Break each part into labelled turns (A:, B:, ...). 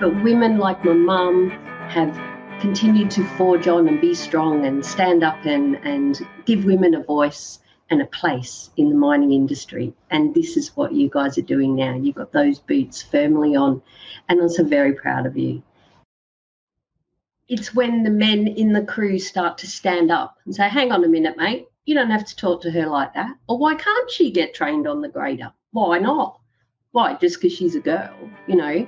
A: But women like my mum have continued to forge on and be strong and stand up and give women a voice and a place in the mining industry. And this is what you guys are doing now. You've got those boots firmly on, and I'm so very proud of you. It's when the men in the crew start to stand up and say, hang on a minute, mate, you don't have to talk to her like that. Or why can't she get trained on the grader? Why not? Why? Just because she's a girl, you know?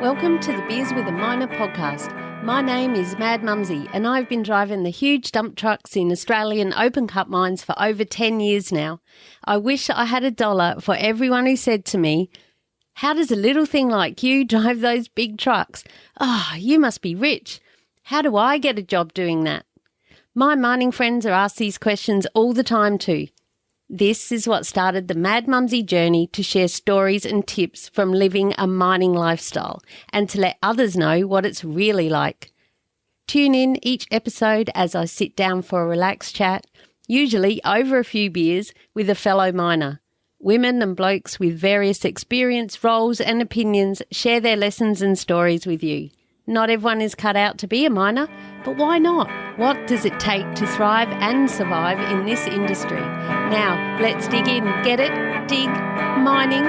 B: Welcome to the Beers with a Miner podcast. My name is Mad Mumzie and I've been driving the huge dump trucks in Australian open cut mines for over 10 years now. I wish I had $1 for everyone who said to me, how does a little thing like you drive those big trucks? You must be rich. How do I get a job doing that? My mining friends are asked these questions all the time too. This is what started the Mad Mumzie journey to share stories and tips from living a mining lifestyle and to let others know what it's really like. Tune in each episode as I sit down for a relaxed chat, usually over a few beers, with a fellow miner. Women and blokes with various experience, roles and opinions share their lessons and stories with you. Not everyone is cut out to be a miner, but why not? What does it take to thrive and survive in this industry? Now, let's dig in. Get it? Dig. Mining.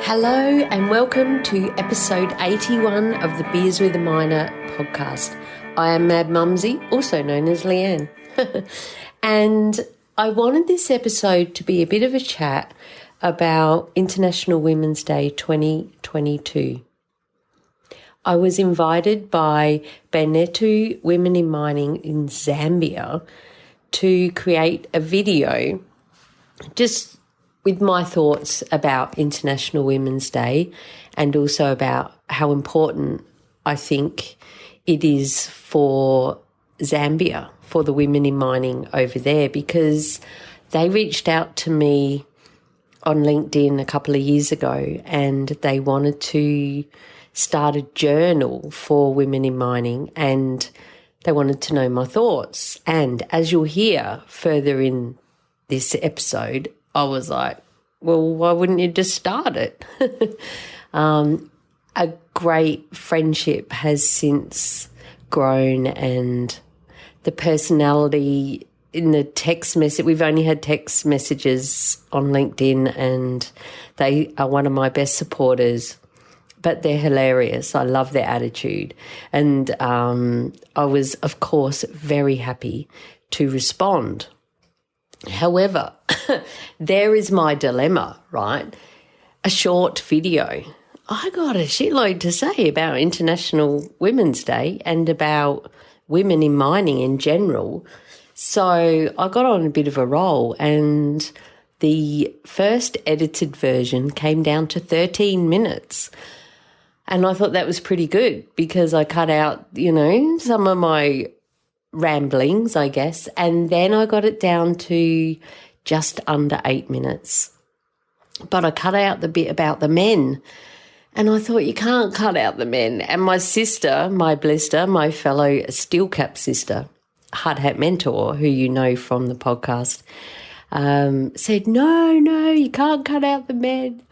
B: Hello and welcome to episode 81 of the Beers with a Miner podcast. I am Mad Mumzie, also known as Leanne. And I wanted this episode to be a bit of a chat about International Women's Day 2022. I was invited by Bainetu Women in Mining in Zambia to create a video just with my thoughts about International Women's Day and also about how important I think it is for Zambia, for the women in mining over there, because they reached out to me on LinkedIn a couple of years ago and they wanted to start a journal for women in mining and they wanted to know my thoughts. And as you'll hear further in this episode, I was like, well, why wouldn't you just start it? A great friendship has since grown, and the personality in the text message, we've only had text messages on LinkedIn and they are one of my best supporters, but they're hilarious. I love their attitude. And I was, of course, very happy to respond. However, there is my dilemma, right? A short video. I got a shitload to say about International Women's Day and about women in mining in general. So I got on a bit of a roll and the first edited version came down to 13 minutes. And I thought that was pretty good because I cut out, some of my ramblings, I guess. And then I got it down to just under 8 minutes. But I cut out the bit about the men. And I thought, you can't cut out the men. And my sister, my blister, my fellow steel cap sister, Hard Hat Mentor, who you know from the podcast, said, no, you can't cut out the men.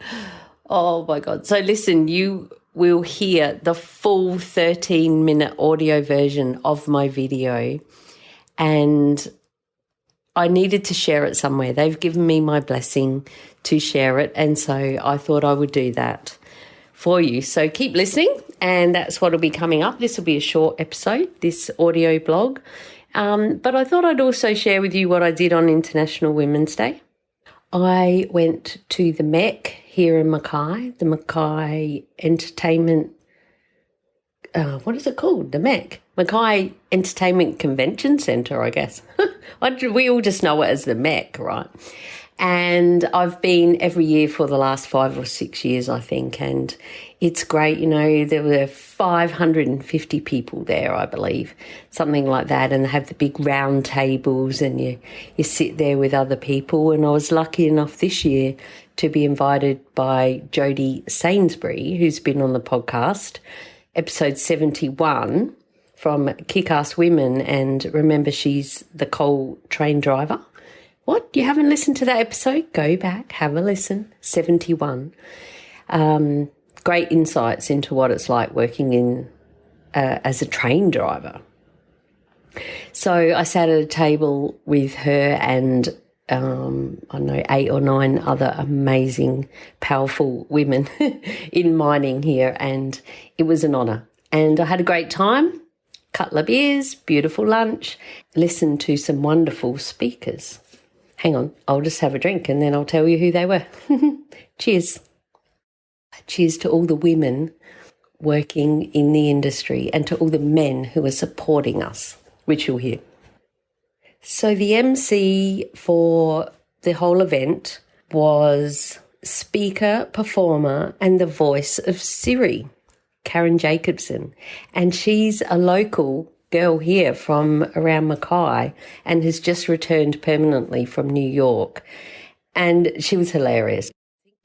B: Oh, my God. So listen, you will hear the full 13-minute audio version of my video, and I needed to share it somewhere. They've given me my blessing to share it, and so I thought I would do that for you. So keep listening, and that's what will be coming up. This will be a short episode, this audio blog. But I thought I'd also share with you what I did on International Women's Day. I went to the MECC here in Mackay, the Mackay Entertainment, what is it called? The MECC, Mackay Entertainment Convention Centre, I guess. We all just know it as the MECC, right? And I've been every year for the last 5 or 6 years, I think, and it's great. There were 550 people there, I believe, something like that, and they have the big round tables and you sit there with other people. And I was lucky enough this year to be invited by Jodie Sainsbury, who's been on the podcast, episode 71, from Kick-Ass Women, and remember, she's the coal train driver What? You haven't listened to that episode? Go back, have a listen. 71. Great insights into what it's like working in as a train driver. So I sat at a table with her and, I don't know, 8 or 9 other amazing, powerful women in mining here, and it was an honour. And I had a great time, couple of beers, beautiful lunch, listened to some wonderful speakers. Hang on, I'll just have a drink and then I'll tell you who they were. Cheers. Cheers to all the women working in the industry and to all the men who are supporting us, which you'll hear. So the MC for the whole event was speaker, performer, and the voice of Siri, Karen Jacobson. And she's a local girl here from around Mackay and has just returned permanently from New York. And she was hilarious.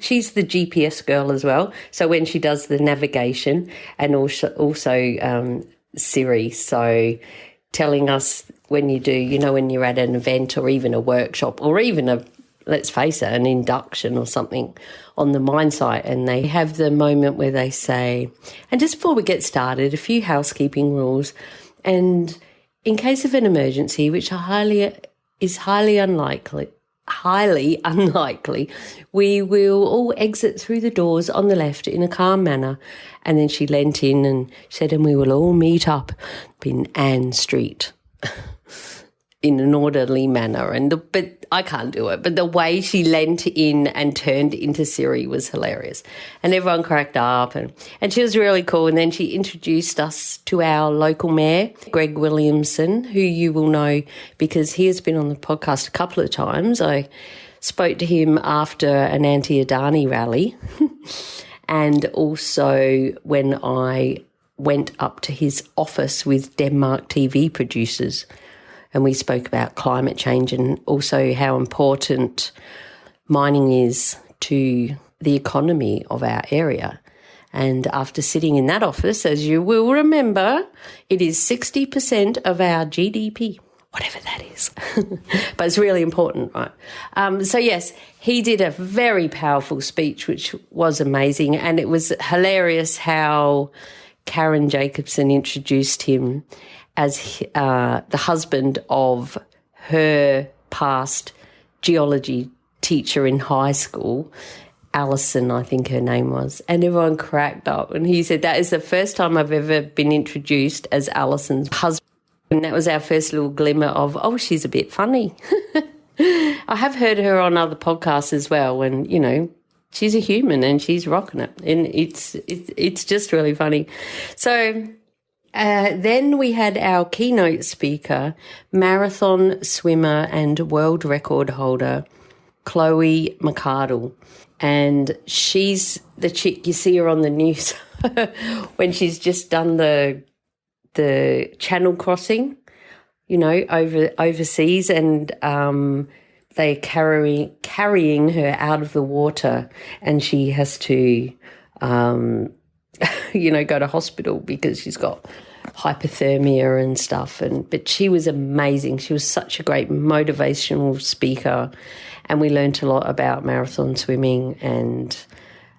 B: She's the GPS girl as well. So when she does the navigation and also Siri, so telling us when you do, you know, when you're at an event or even a workshop or even let's face it, an induction or something on the mine site, and they have the moment where they say, and just before we get started, a few housekeeping rules. And in case of an emergency, which is highly unlikely, we will all exit through the doors on the left in a calm manner. And then she leant in and said, and we will all meet up in Ann Street in an orderly manner. But I can't do it. But the way she leant in and turned into Siri was hilarious. And everyone cracked up and she was really cool. And then she introduced us to our local mayor, Greg Williamson, who you will know because he has been on the podcast a couple of times. I spoke to him after an anti-Adani rally and also when I went up to his office with Denmark TV producers. And we spoke about climate change and also how important mining is to the economy of our area. And after sitting in that office, as you will remember, it is 60% of our GDP, whatever that is. But it's really important, right? So, yes, he did a very powerful speech, which was amazing. And it was hilarious how Karen Jacobson introduced him as the husband of her past geology teacher in high school, Alison, I think her name was, and everyone cracked up. And he said, that is the first time I've ever been introduced as Alison's husband. And that was our first little glimmer of, oh, she's a bit funny. I have heard her on other podcasts as well, and, you know, she's a human and she's rocking it. And it's just really funny. So then we had our keynote speaker, marathon swimmer and world record holder, Chloe McArdle. And she's the chick, you see her on the news when she's just done the channel crossing, you know, overseas, and they're carrying her out of the water, and she has to you know, go to hospital because she's got hypothermia and stuff. But she was amazing. She was such a great motivational speaker, and we learnt a lot about marathon swimming and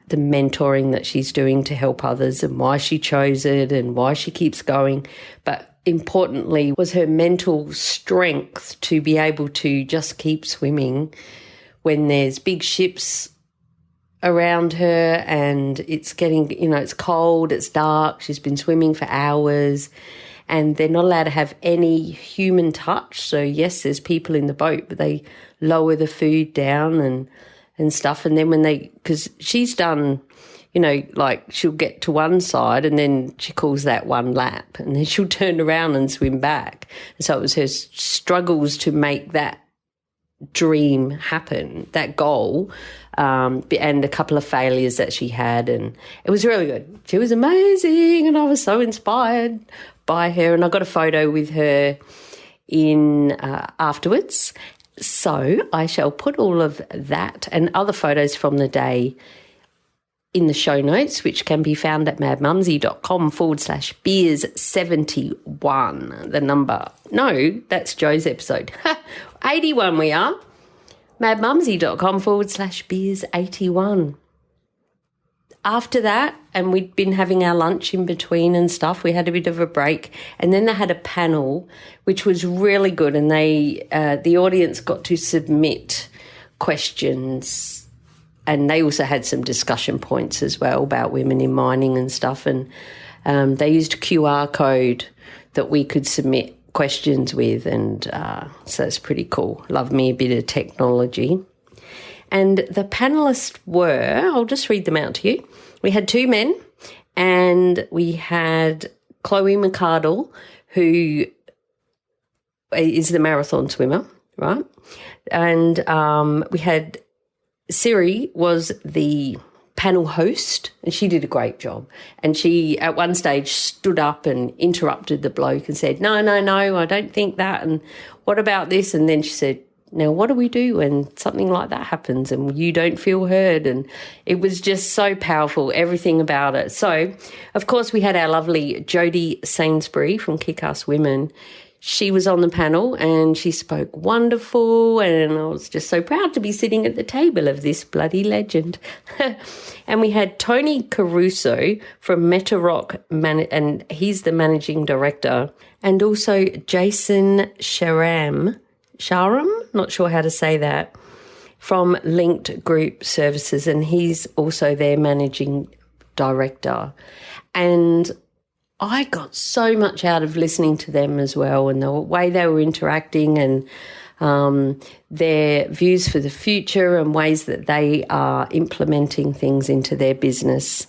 B: the mentoring that she's doing to help others and why she chose it and why she keeps going. But importantly was her mental strength to be able to just keep swimming when there's big ships around her and it's getting, you know, it's cold, it's dark, she's been swimming for hours and they're not allowed to have any human touch. So yes, there's people in the boat, but they lower the food down and stuff. And then when because she's done, you know, like she'll get to one side and then she calls that one lap and then she'll turn around and swim back. And so it was her struggles to make that dream happen, that goal, and a couple of failures that she had, and it was really good. She was amazing and I was so inspired by her, and I got a photo with her in afterwards. So I shall put all of that and other photos from the day in the show notes, which can be found at madmumzie.com/beers71. The number, no, that's Joe's episode. 81 we are. madmumzie.com/beers81. After that, and we'd been having our lunch in between and stuff, we had a bit of a break, and then they had a panel which was really good, and the audience got to submit questions, and they also had some discussion points as well about women in mining and stuff, and they used a QR code that we could submit questions with, and so that's pretty cool. Love me a bit of technology. And the panellists were, I'll just read them out to you. We had 2 men, and we had Chloe McCardle, who is the marathon swimmer, right? And we had Siri was the panel host, and she did a great job. And she, at one stage, stood up and interrupted the bloke and said, no, I don't think that, and what about this? And then she said, now, what do we do when something like that happens and you don't feel heard? And it was just so powerful, everything about it. So, of course, we had our lovely Jodie Sainsbury from Kick-Ass Women. She was on the panel and she spoke wonderful, and I was just so proud to be sitting at the table of this bloody legend. And we had Tony Caruso from Meta Rock, and he's the managing director, and also Jason Sharam, not sure how to say that, from Linked Group Services, and he's also their managing director. And I got so much out of listening to them as well, and the way they were interacting, and their views for the future and ways that they are implementing things into their business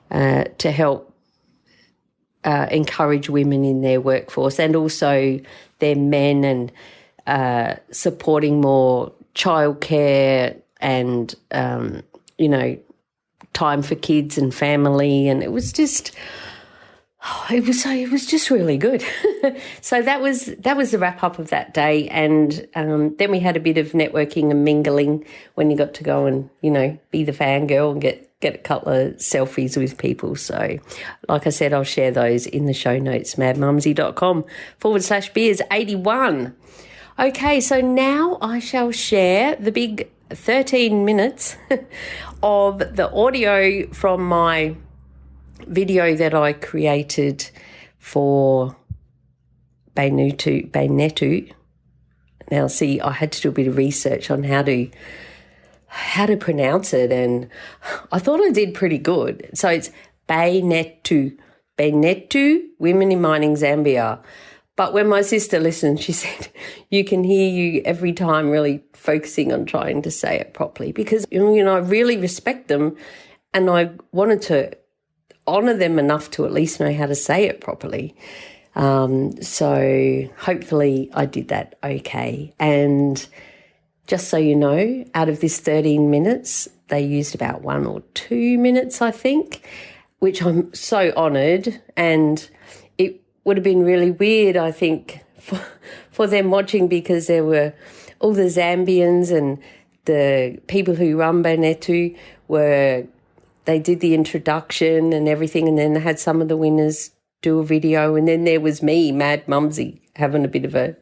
B: to help encourage women in their workforce, and also their men, and supporting more childcare and, time for kids and family. And it was just, it was just really good. So that was the wrap up of that day. And then we had a bit of networking and mingling when you got to go and, be the fangirl and get a couple of selfies with people. So, like I said, I'll share those in the show notes, madmumzie.com/beers81. Okay, so now I shall share the big 13 minutes of the audio from my video that I created for Bainetu. Now, see, I had to do a bit of research on how to pronounce it, and I thought I did pretty good. So it's Bainetu Women in Mining Zambia. But when my sister listened, she said, you can hear you every time really focusing on trying to say it properly, because, I really respect them, and I wanted to honour them enough to at least know how to say it properly. So hopefully I did that okay. And just so you know, out of this 13 minutes, they used about 1 or 2 minutes, I think, which I'm so honoured, and would have been really weird, I think, for them watching, because there were all the Zambians and the people who run Bainetu they did the introduction and everything, and then they had some of the winners do a video, and then there was me, Mad Mumzie, having a bit of a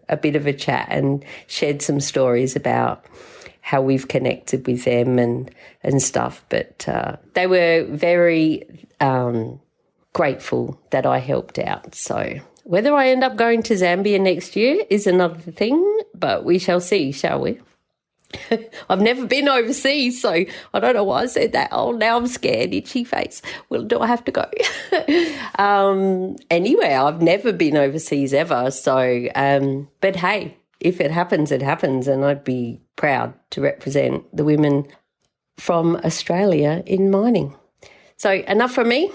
B: chat and shared some stories about how we've connected with them and stuff. But they were very grateful that I helped out. So whether I end up going to Zambia next year is another thing, but we shall see, shall we? I've never been overseas, so I don't know why I said that. Oh, now I'm scared, itchy face. Well, do I have to go? Anyway, I've never been overseas ever. So, but hey, if it happens, it happens. And I'd be proud to represent the women from Australia in mining. So enough from me.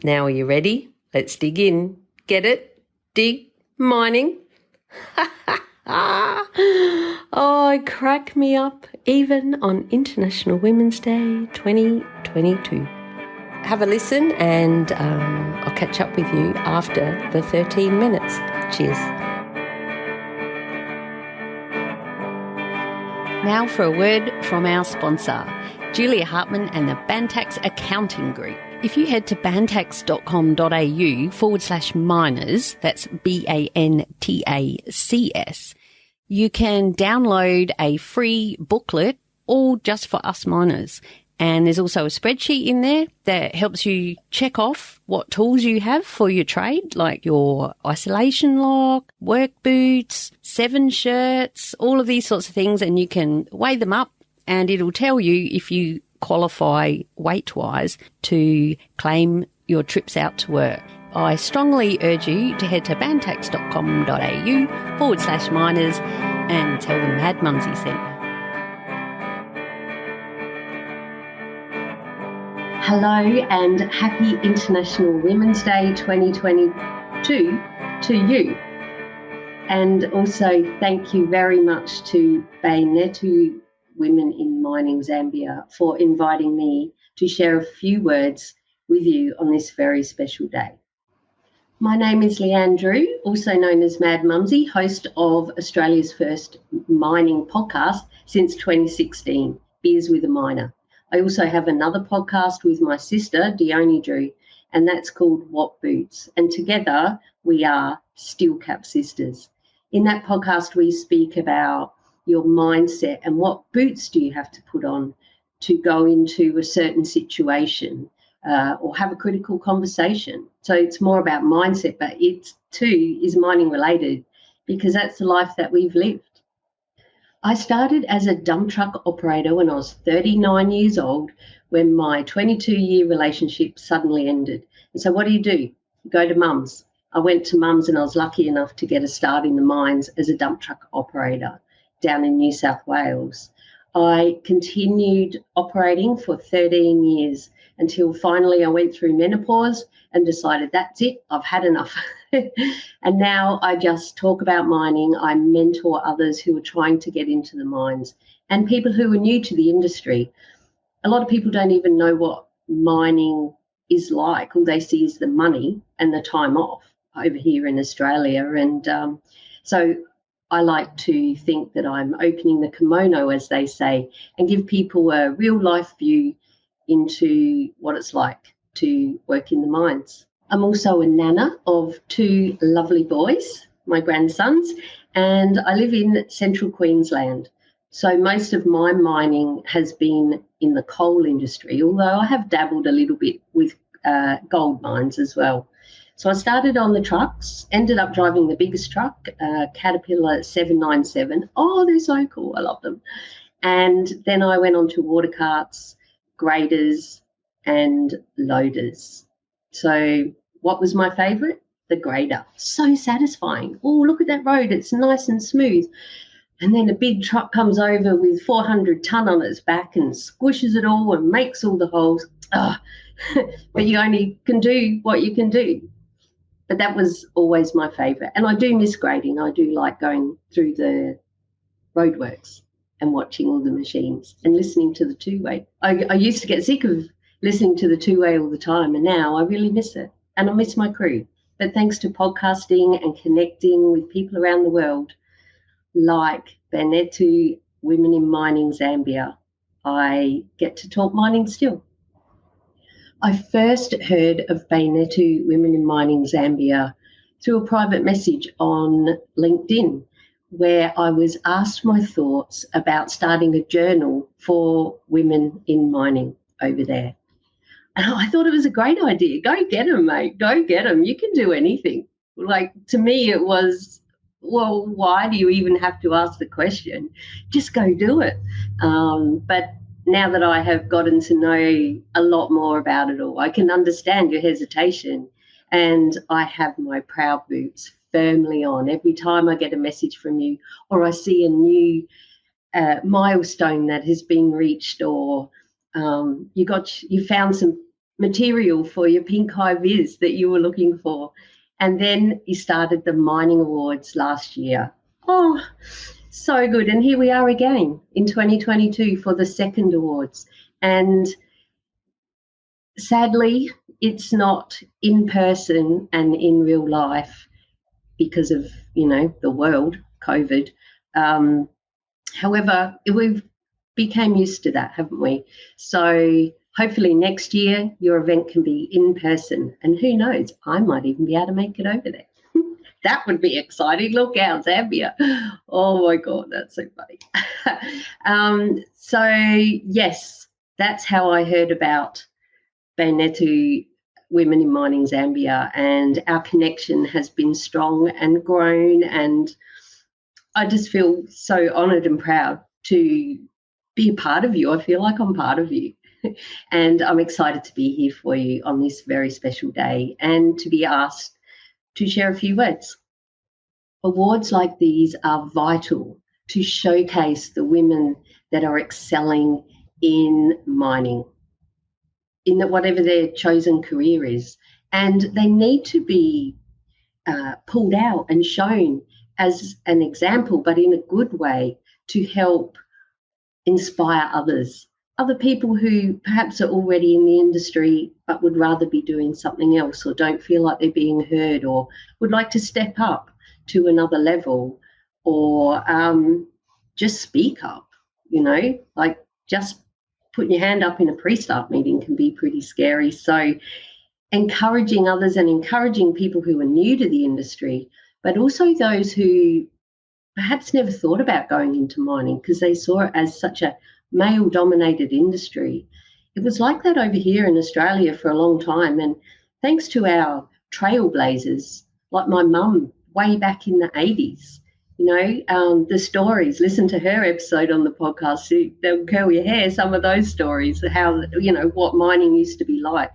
B: Now, are you ready? Let's dig in. Get it? Dig mining. Oh, crack me up, even on International Women's Day 2022. Have a listen, and I'll catch up with you after the 13 minutes. Cheers. Now for a word from our sponsor, Julia Hartman and the Bantax Accounting Group. If you head to bantax.com.au/miners, that's BANTACS,
C: you can download a free booklet all just for us miners. And there's also a spreadsheet in there that helps you check off what tools you have for your trade, like your isolation lock, work boots, 7 shirts, all of these sorts of things. And you can weigh them up and it'll tell you if you qualify weight-wise to claim your trips out to work. I strongly urge you to head to bantax.com.au/miners and tell them Mad Mumzie sent you.
A: Hello and happy International Women's Day 2022 to you. And also thank you very much to Bainetu Women in Mining Zambia for inviting me to share a few words with you on this very special day. My name is Leanne Drew, also known as Mad Mumzie, host of Australia's first mining podcast since 2016, Beers with a Miner. I also have another podcast with my sister, Dione Drew, and that's called What Boots. And together we are Steel Cap Sisters. In that podcast, we speak about your mindset and what boots do you have to put on to go into a certain situation or have a critical conversation. So it's more about mindset, but it too is mining related because that's the life that we've lived. I started as a dump truck operator when I was 39 years old when my 22-year relationship suddenly ended. And so what do? You go to Mum's. I went to Mum's and I was lucky enough to get a start in the mines as a dump truck operator down in New South Wales. I continued operating for 13 years until finally I went through menopause and decided that's it, I've had enough. And now I just talk about mining. I mentor others who are trying to get into the mines and people who are new to the industry. A lot of people don't even know what mining is like. All they see is the money and the time off over here in Australia. And so I like to think that I'm opening the kimono, as they say, and give people a real life view into what it's like to work in the mines. I'm also a nana of 2 lovely boys, my grandsons, and I live in central Queensland. So most of my mining has been in the coal industry, although I have dabbled a little bit with gold mines as well. So I started on the trucks, ended up driving the biggest truck, Caterpillar 797. Oh, they're so cool. I love them. And then I went on to water carts, graders and loaders. So what was my favourite? The grader. So satisfying. Oh, look at that road. It's nice and smooth. And then a big truck comes over with 400 tonne on its back and squishes it all and makes all the holes. But you only can do what you can do. But that was always my favourite. And I do miss grading. I do like going through the roadworks and watching all the machines and listening to the two-way. I used to get sick of listening to the two-way all the time, and now I really miss it. And I miss my crew. But thanks to podcasting and connecting with people around the world, like Bainetu Women in Mining Zambia, I get to talk mining still. I first heard of Bainetu Women in Mining Zambia through a private message on LinkedIn, where I was asked my thoughts about starting a journal for women in mining over there. And I thought it was a great idea. Go get them, mate. Go get them. You can do anything. Like, to me, it was, well, why do you even have to ask the question? Just go do it. But now that I have gotten to know a lot more about it all, I can understand your hesitation. And I have my proud boots firmly on every time I get a message from you or I see a new milestone that has been reached, or you found some material for your pink high vis that you were looking for. And then you started the mining awards last year. Oh, so good. And here we are again in 2022 for the second awards. And sadly, it's not in person and in real life because of, the world, COVID. However, we've became used to that, haven't we? So hopefully next year your event can be in person. And who knows, I might even be able to make it over there. That would be exciting. Look out, Zambia. Oh, my God, that's so funny. So, yes, that's how I heard about Bainetu Women in Mining Zambia, and our connection has been strong and grown, and I just feel so honoured and proud to be a part of you. I feel like I'm part of you. And I'm excited to be here for you on this very special day and to be asked to share a few words. Awards like these are vital to showcase the women that are excelling in mining, in whatever their chosen career is. And they need to be pulled out and shown as an example, but in a good way, to help inspire others, other people who perhaps are already in the industry but would rather be doing something else, or don't feel like they're being heard, or would like to step up to another level, or just speak up, like just putting your hand up in a pre-start meeting can be pretty scary. So encouraging others and encouraging people who are new to the industry, but also those who perhaps never thought about going into mining because they saw it as such a male-dominated industry. It was like that over here in Australia for a long time, and thanks to our trailblazers, like my mum way back in the 80s, the stories, listen to her episode on the podcast, they'll curl your hair, some of those stories, how, what mining used to be like.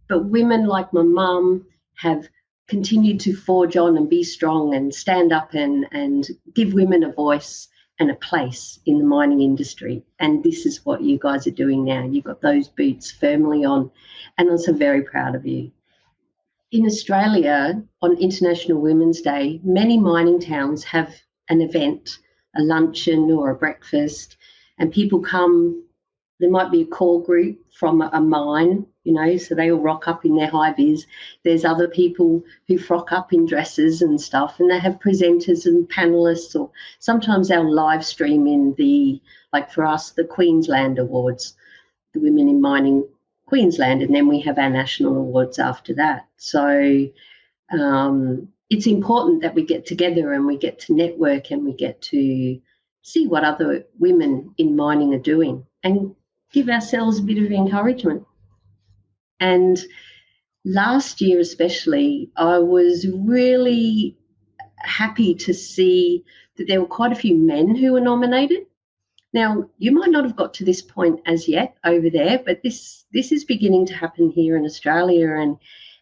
A: But women like my mum have continued to forge on and be strong and stand up and give women a voice and a place in the mining industry. And this is what you guys are doing now. You've got those boots firmly on, and I'm so very proud of you. In Australia, on International Women's Day, many mining towns have an event, a luncheon or a breakfast, and people come. There might be a core group from a mine, so they all rock up in their high-vis. There's other people who frock up in dresses and stuff, and they have presenters and panellists, or sometimes they'll live stream in like for us, the Queensland Awards, the Women in Mining Queensland, and then we have our national awards after that. So it's important that we get together and we get to network and we get to see what other women in mining are doing and give ourselves a bit of encouragement. And last year especially, I was really happy to see that there were quite a few men who were nominated. Now, you might not have got to this point as yet over there, but this is beginning to happen here in Australia,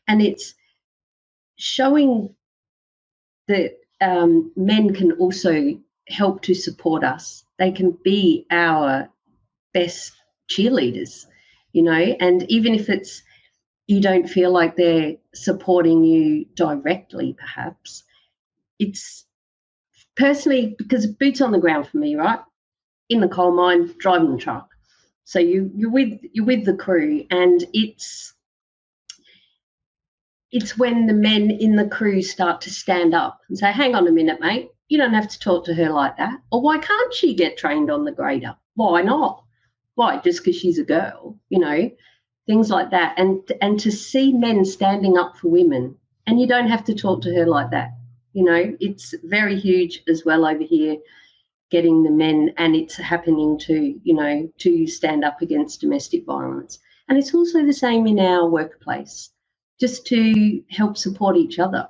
A: and it's showing that men can also help to support us. They can be our best cheerleaders, and even if it's you don't feel like they're supporting you directly, perhaps, it's personally because boots on the ground for me, right? In the coal mine, driving the truck. So you're with the crew, and it's when the men in the crew start to stand up and say, hang on a minute, mate, you don't have to talk to her like that. Or why can't she get trained on the grader? Why not? Why? Just because she's a girl, things like that. And to see men standing up for women, and you don't have to talk to her like that. It's very huge as well over here, getting the men, and it's happening to stand up against domestic violence. And it's also the same in our workplace, just to help support each other.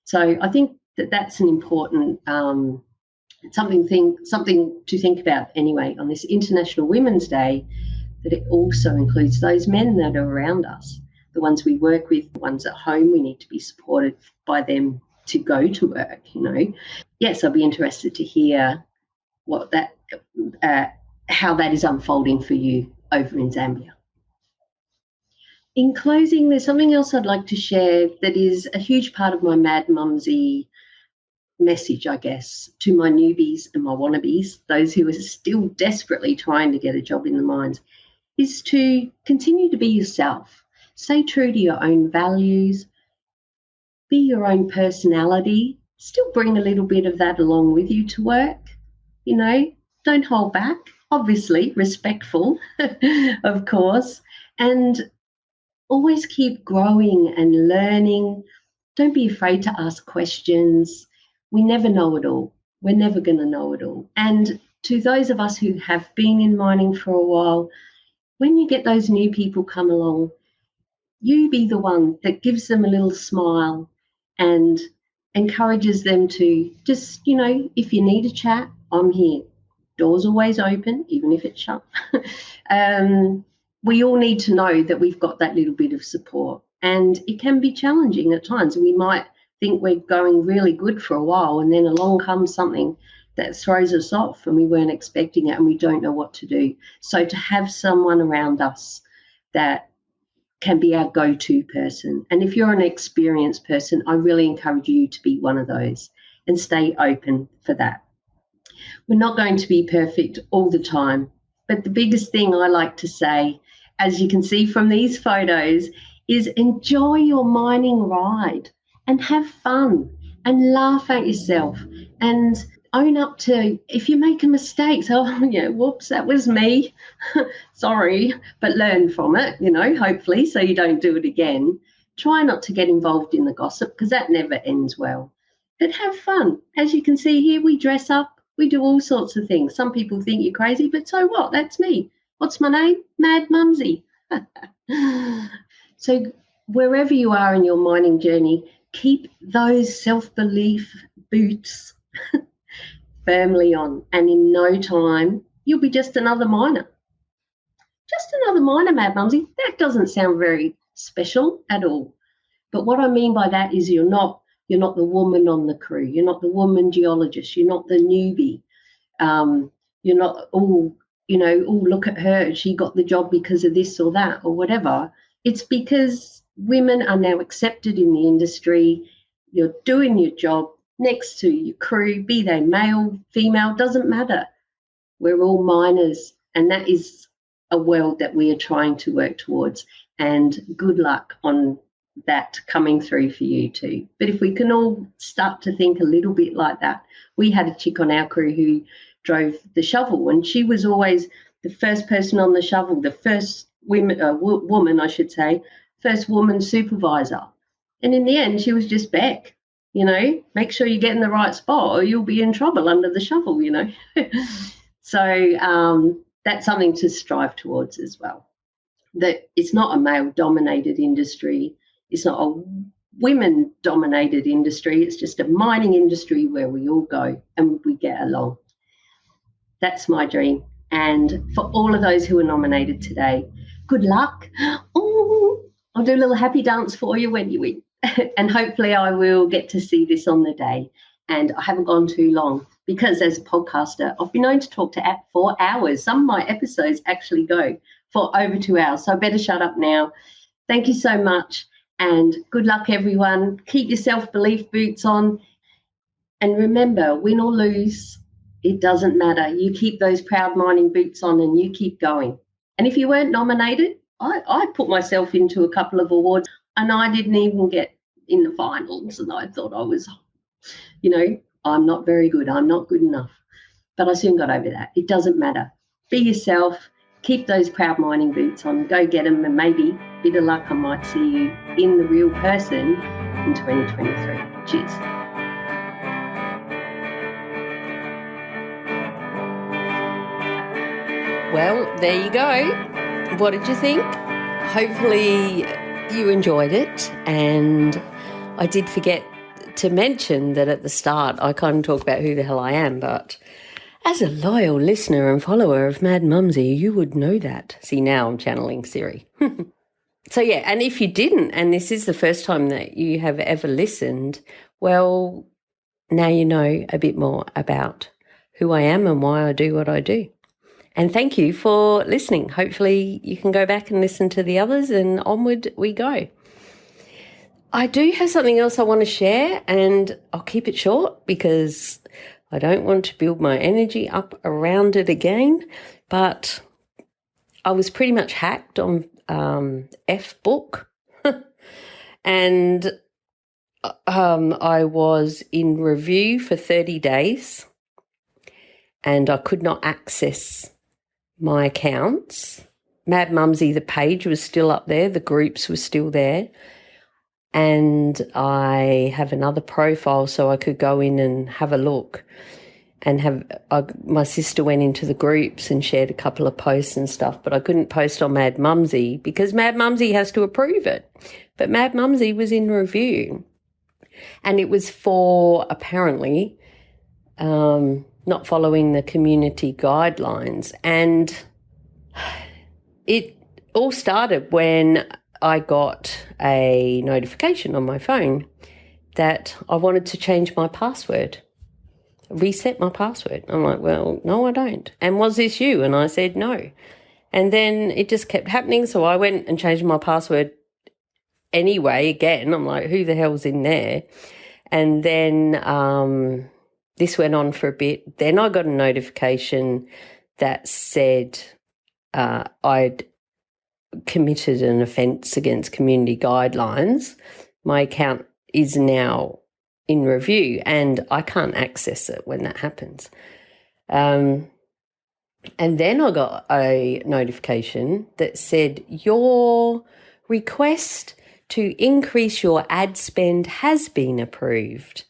A: So I think that's an important something to think about anyway on this International Women's Day, that it also includes those men that are around us, the ones we work with, the ones at home. We need to be supported by them to go to work, Yes, I'll be interested to hear what how that is unfolding for you over in Zambia. In closing, there's something else I'd like to share that is a huge part of my Mad Mumzie message, I guess, to my newbies and my wannabes, those who are still desperately trying to get a job in the mines, is to continue to be yourself. Stay true to your own values, be your own personality, still bring a little bit of that along with you to work, don't hold back, obviously respectful, of course, and always keep growing and learning, don't be afraid to ask questions. We never know it all. We're never going to know it all. And to those of us who have been in mining for a while, when you get those new people come along, you be the one that gives them a little smile and encourages them to just, if you need a chat, I'm here. Door's always open, even if it's shut. We all need to know that we've got that little bit of support. And it can be challenging at times. We might think we're going really good for a while, and then along comes something that throws us off and we weren't expecting it and we don't know what to do. So to have someone around us that can be our go-to person. And if you're an experienced person, I really encourage you to be one of those and stay open for that. We're not going to be perfect all the time, but the biggest thing I like to say, as you can see from these photos, is enjoy your mining ride and have fun and laugh at yourself and own up to, if you make a mistake, so, whoops, that was me, sorry, but learn from it, hopefully, so you don't do it again. Try not to get involved in the gossip because that never ends well. But have fun. As you can see here, we dress up, we do all sorts of things. Some people think you're crazy, but so what? That's me. What's my name? Mad Mumzie. So wherever you are in your mining journey, keep those self-belief boots firmly on, and in no time you'll be just another miner. Just another miner, Mad Mumzie. That doesn't sound very special at all. But what I mean by that is you're not the woman on the crew. You're not the woman geologist. You're not the newbie. You're not, look at her. She got the job because of this or that or whatever. It's because women are now accepted in the industry. You're doing your job next to your crew, be they male, female, doesn't matter. We're all miners, and that is a world that we are trying to work towards. And good luck on that coming through for you too. But if we can all start to think a little bit like that. We had a chick on our crew who drove the shovel, and she was always the first person on the shovel, the first woman, I should say, first woman supervisor. And in the end, she was just Beck. Make sure you get in the right spot or you'll be in trouble under the shovel, So that's something to strive towards as well. That it's not a male-dominated industry. It's not a women-dominated industry. It's just a mining industry where we all go and we get along. That's my dream. And for all of those who are nominated today, good luck. Oh, I'll do a little happy dance for you when you win. And hopefully I will get to see this on the day. And I haven't gone too long because as a podcaster, I've been known to talk to 4 hours. Some of my episodes actually go for over 2 hours. So I better shut up now. Thank you so much. And good luck, everyone. Keep your self-belief boots on. And remember, win or lose, it doesn't matter. You keep those proud mining boots on and you keep going. And if you weren't nominated, I put myself into a couple of awards and I didn't even get in the finals. And I thought I was, I'm not very good. I'm not good enough. But I soon got over that. It doesn't matter. Be yourself. Keep those proud mining boots on. Go get them, and maybe, bit of luck, I might see you in the real person in 2023. Cheers.
B: Well, there you go. What did you think? Hopefully you enjoyed it. And I did forget to mention that at the start I kind of talk about who the hell I am, but as a loyal listener and follower of Mad Mumzie, you would know that. See, now I'm channeling Siri. So, yeah, and if you didn't, and this is the first time that you have ever listened, well, now you know a bit more about who I am and why I do what I do. And thank you for listening. Hopefully you can go back and listen to the others, and onward we go. I do have something else I want to share, and I'll keep it short because I don't want to build my energy up around it again, but I was pretty much hacked on FBook and I was in review for 30 days and I could not access my accounts. Mad Mumzie, the page was still up there, the groups were still there. and I have another profile so I could go in and have a look. And my sister went into the groups and shared a couple of posts and stuff, but I couldn't post on Mad Mumzie because Mad Mumzie has to approve it. But Mad Mumzie was in review, and it was for apparently not following the community guidelines. And it all started when I got a notification on my phone that I wanted to change my password. Reset my password. I'm like, well, no, I don't. And was this you? And I said no. And then it just kept happening. So I went and changed my password anyway again. I'm like, who the hell's in there? And then this went on for a bit. Then I got a notification that said I'd committed an offence against community guidelines. My account is now in review, and I can't access it when that happens. And then I got a notification that said your request to increase your ad spend has been approved.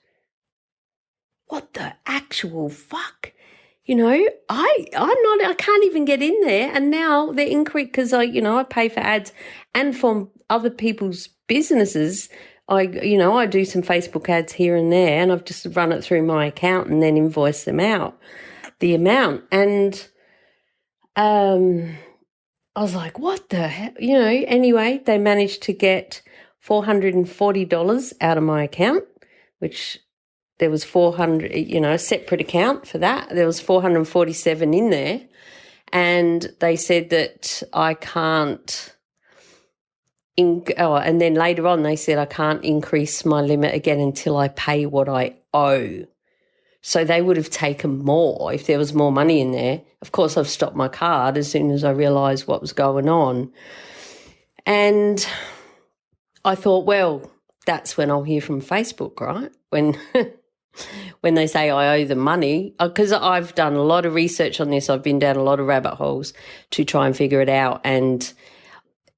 B: What the actual fuck? You know, I can't even get in there, and now they're increased because I pay for ads and for other people's businesses. I do some Facebook ads here and there, and I've just run it through my account and then invoice them out the amount. And I was like, what the hell? Anyway, they managed to get $440 out of my account, which there was 400, a separate account for that. There was 447 in there. And they said that I can't and then later on they said I can't increase my limit again until I pay what I owe. So they would have taken more if there was more money in there. Of course, I've stopped my card as soon as I realised what was going on. And I thought, well, that's when I'll hear from Facebook, right? When they say I owe them money, because I've done a lot of research on this. I've been down a lot of rabbit holes to try and figure it out, and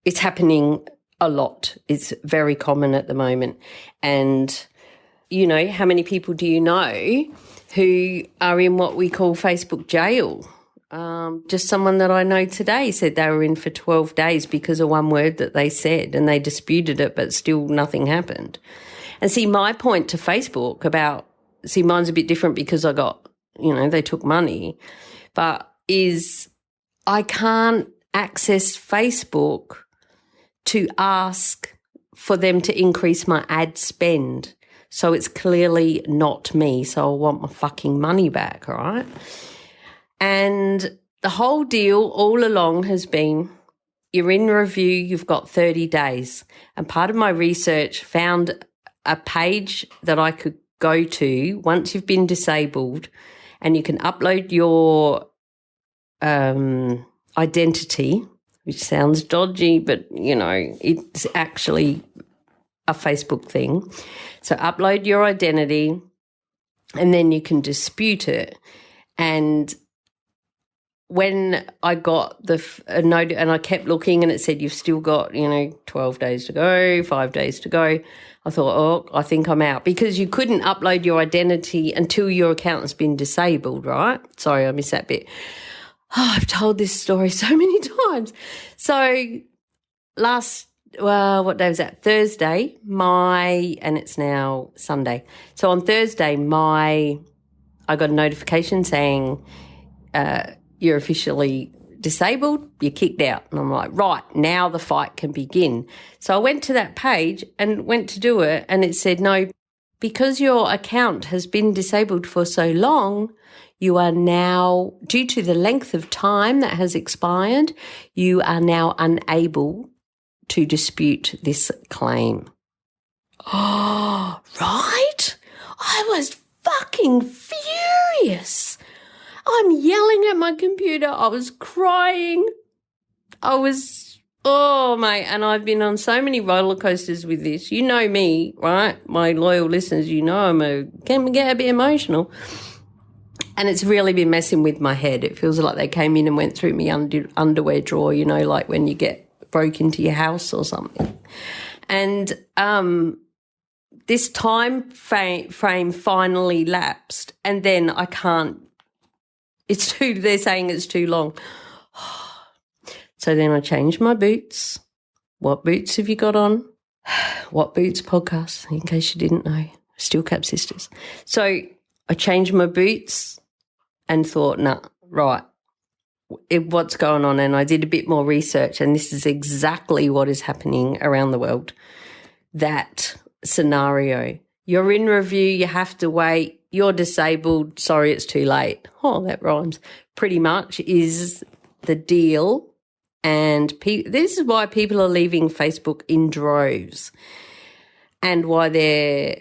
B: it's happening a lot. It's very common at the moment. And, how many people do you know who are in what we call Facebook jail? Just someone that I know today said they were in for 12 days because of one word that they said, and they disputed it, but still nothing happened. And see, my point to Facebook mine's a bit different because I got, they took money, but I can't access Facebook to ask for them to increase my ad spend. So it's clearly not me. So I want my fucking money back, right? And the whole deal all along has been, you're in review, you've got 30 days. And part of my research found a page that I could go to once you've been disabled, and you can upload your identity, which sounds dodgy, but, it's actually a Facebook thing. So upload your identity, and then you can dispute it. And when I got a note, and I kept looking, and it said you've still got, 12 days to go, 5 days to go, I thought, I think I'm out, because you couldn't upload your identity until your account's been disabled, right? Sorry, I missed that bit. I've told this story so many times. So what day was that? Thursday, and it's now Sunday. So on Thursday, I got a notification saying, you're officially disabled, you're kicked out. And I'm like, right, now the fight can begin. So I went to that page and went to do it, and it said, no, because your account has been disabled for so long, you are now, due to the length of time that has expired, you are now unable to dispute this claim. Oh, right? I was fucking furious. I'm yelling at my computer. I was crying. Mate, and I've been on so many roller coasters with this. You know me, right? My loyal listeners, I can get a bit emotional. And it's really been messing with my head. It feels like they came in and went through my underwear drawer, like when you get broke into your house or something. And this time frame finally lapsed, and then they're saying it's too long. So then I changed my boots. What boots have you got on? What Boots podcast, in case you didn't know. Steel Cap Sisters. So I changed my boots and thought, nah, right, what's going on? And I did a bit more research, and this is exactly what is happening around the world. That scenario. You're in review, you have to wait, you're disabled, sorry, it's too late. Oh, that rhymes. Pretty much is the deal. And this is why people are leaving Facebook in droves, and why their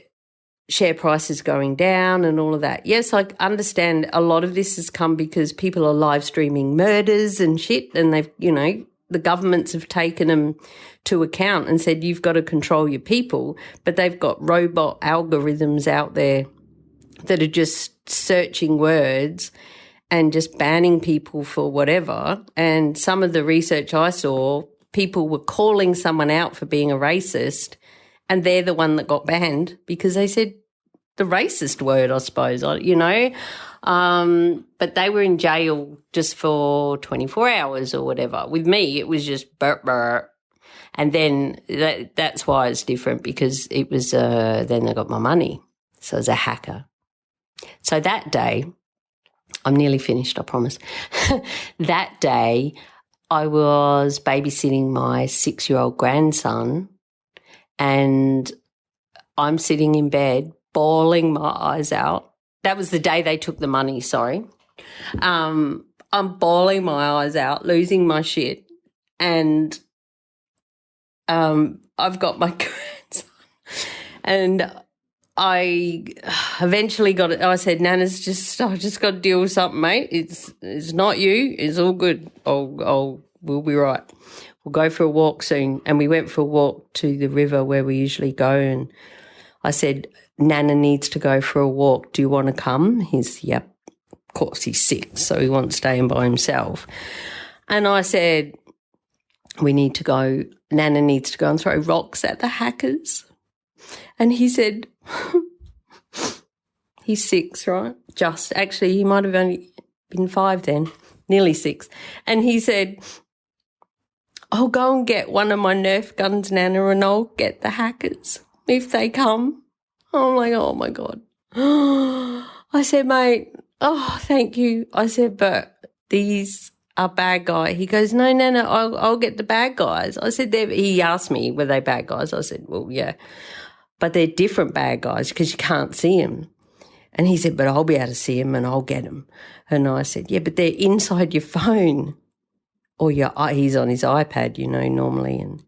B: share price is going down and all of that. Yes, I understand a lot of this has come because people are live streaming murders and shit, and they've, the governments have taken them to account and said, you've got to control your people, but they've got robot algorithms out there that are just searching words and just banning people for whatever. And some of the research I saw, people were calling someone out for being a racist, and they're the one that got banned because they said the racist word, I suppose, But they were in jail just for 24 hours or whatever. With me, it was just burp, burp. And then that's why it's different, because it was then they got my money. So as a hacker. So that day, I'm nearly finished, I promise. That day, I was babysitting my 6-year-old grandson, and I'm sitting in bed, bawling my eyes out. That was the day they took the money, sorry. I'm bawling my eyes out, losing my shit, and I've got my grandson, and I eventually got it. I said, Nana's I just got to deal with something, mate. It's not you. It's all good. We'll be right. We'll go for a walk soon. And we went for a walk to the river where we usually go. And I said, Nana needs to go for a walk. Do you want to come? He's, yep. Of course, he's 6, so he wants staying by himself. And I said, we need to go. Nana needs to go and throw rocks at the hackers. And he said, he's 6, right? Actually, he might have only been 5 then, nearly 6. And he said, I'll go and get one of my Nerf guns, Nana, and I'll get the hackers if they come. I'm like, oh, my God. I said, mate, thank you. I said, but these are bad guys. He goes, no, Nana, I'll get the bad guys. I said, he asked me, were they bad guys? I said, well, yeah. But they're different bad guys because you can't see them. And he said, but I'll be able to see them and I'll get them. And I said, yeah, but they're inside your phone. Or he's on his iPad, normally. And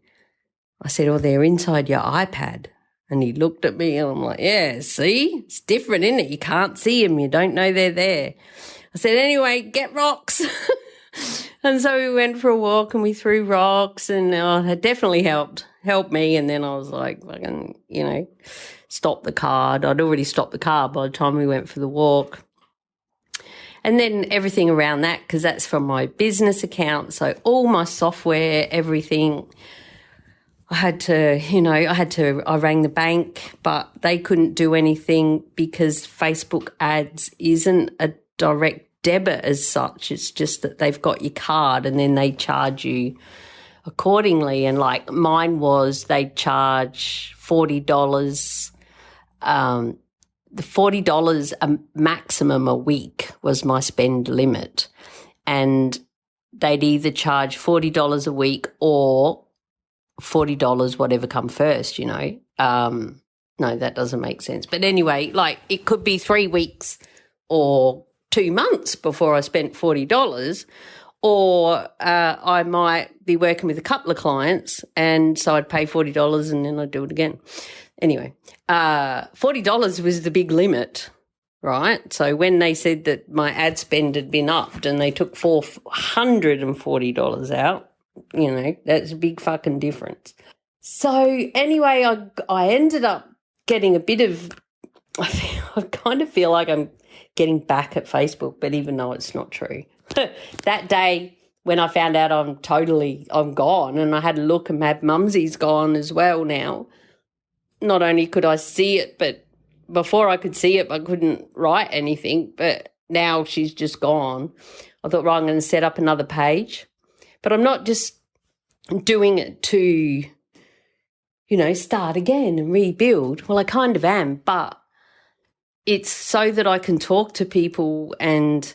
B: I said, they're inside your iPad. And he looked at me and I'm like, yeah, see? It's different, isn't it? You can't see them. You don't know they're there. I said, anyway, get rocks. And so we went for a walk and we threw rocks, and it definitely helped me. And then I was like, fucking, stop the car. I'd already stopped the car by the time we went for the walk. And then everything around that, because that's from my business account. So all my software, everything, I rang the bank, but they couldn't do anything because Facebook ads isn't a direct debit as such. It's just that they've got your card and then they charge you accordingly. And like mine was, they charge $40. The $40 a maximum a week was my spend limit. And they'd either charge $40 a week or $40 whatever come first, No, that doesn't make sense. But anyway, like it could be 3 weeks or 2 months before I spent $40, or I might be working with a couple of clients and so I'd pay $40 and then I'd do it again. Anyway, $40 was the big limit, right? So when they said that my ad spend had been upped and they took $440 out, that's a big fucking difference. So anyway, I ended up getting a bit of, I kind of feel like I'm getting back at Facebook, but even though it's not true. That day when I found out I'm gone, and I had a look and Mad Mumzie's gone as well now. Not only could I see it, but before I could see it, I couldn't write anything, but now she's just gone. I thought, right, I'm going to set up another page. But I'm not just doing it to, start again and rebuild. Well, I kind of am, but it's so that I can talk to people and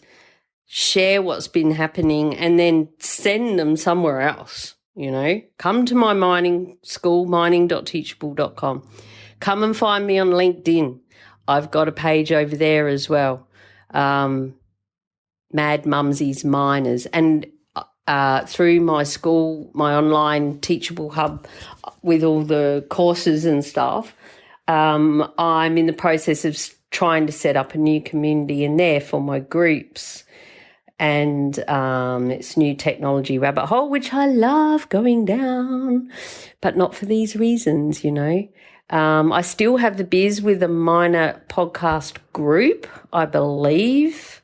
B: share what's been happening and then send them somewhere else, Come to my mining school, mining.teachable.com. Come and find me on LinkedIn. I've got a page over there as well, Mad Mumzie's Miners. And through my school, my online teachable hub with all the courses and stuff, I'm in the process of trying to set up a new community in there for my groups. And it's New Technology Rabbit Hole, which I love going down, but not for these reasons, I still have the Biz with a Miner podcast group, I believe.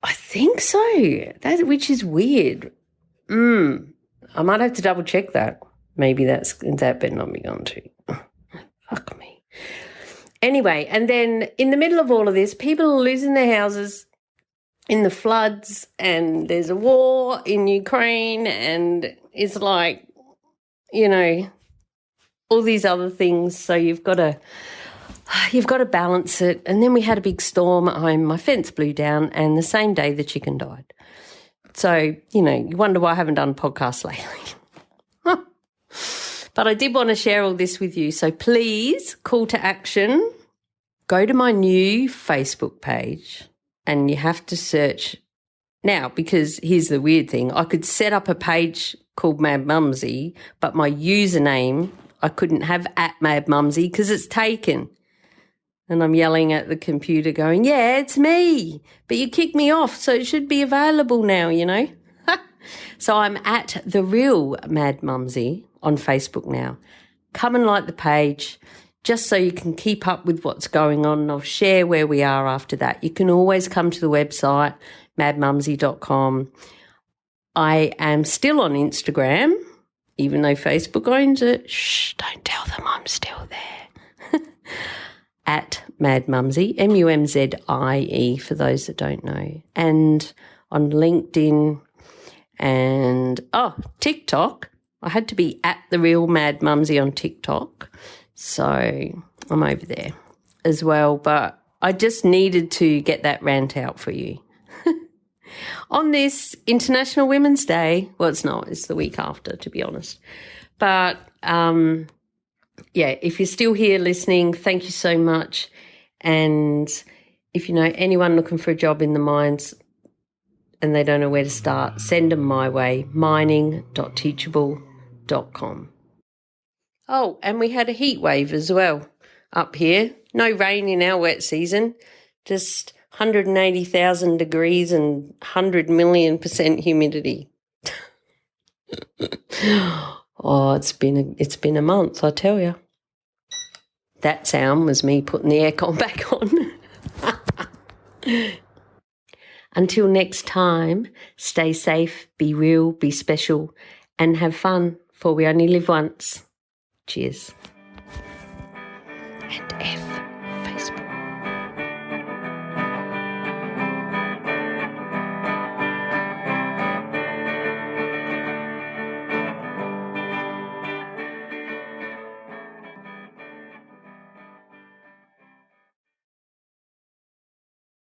B: I think so, which is weird. I might have to double check that. Maybe that better not be gone too. Fuck me. Anyway, and then in the middle of all of this, people are losing their houses in the floods, and there's a war in Ukraine, and it's like, all these other things. So you've got to balance it. And then we had a big storm at home. My fence blew down, and the same day the chicken died. So, you wonder why I haven't done podcasts lately. But I did want to share all this with you. So please, call to action, go to my new Facebook page, and you have to search now, because here's the weird thing. I could set up a page called Mad Mumzie, but my username, I couldn't have @Mad Mumzie because it's taken. And I'm yelling at the computer going, yeah, it's me, but you kicked me off, so it should be available now, So I'm at The Real Mad Mumzie on Facebook now. Come and like the page just so you can keep up with what's going on, and I'll share where we are after that. You can always come to the website, madmumzie.com. I am still on Instagram, even though Facebook owns it. Shh, don't tell them I'm still there. At Mad Mumzie, MUMZIE for those that don't know. And on LinkedIn and, TikTok. I had to be at The Real Mad Mumzie on TikTok. So I'm over there as well. But I just needed to get that rant out for you. On this International Women's Day, well, it's not, it's the week after, to be honest. But, if you're still here listening, thank you so much. And if you know anyone looking for a job in the mines and they don't know where to start, send them my way, mining.teachable.com. Oh, and we had a heat wave as well up here. No rain in our wet season, just 180,000 degrees and 100 million% humidity. Oh, it's been a month, I tell you. That sound was me putting the aircon back on. Until next time, stay safe, be real, be special, and have fun, for we only live once. Cheers. And F.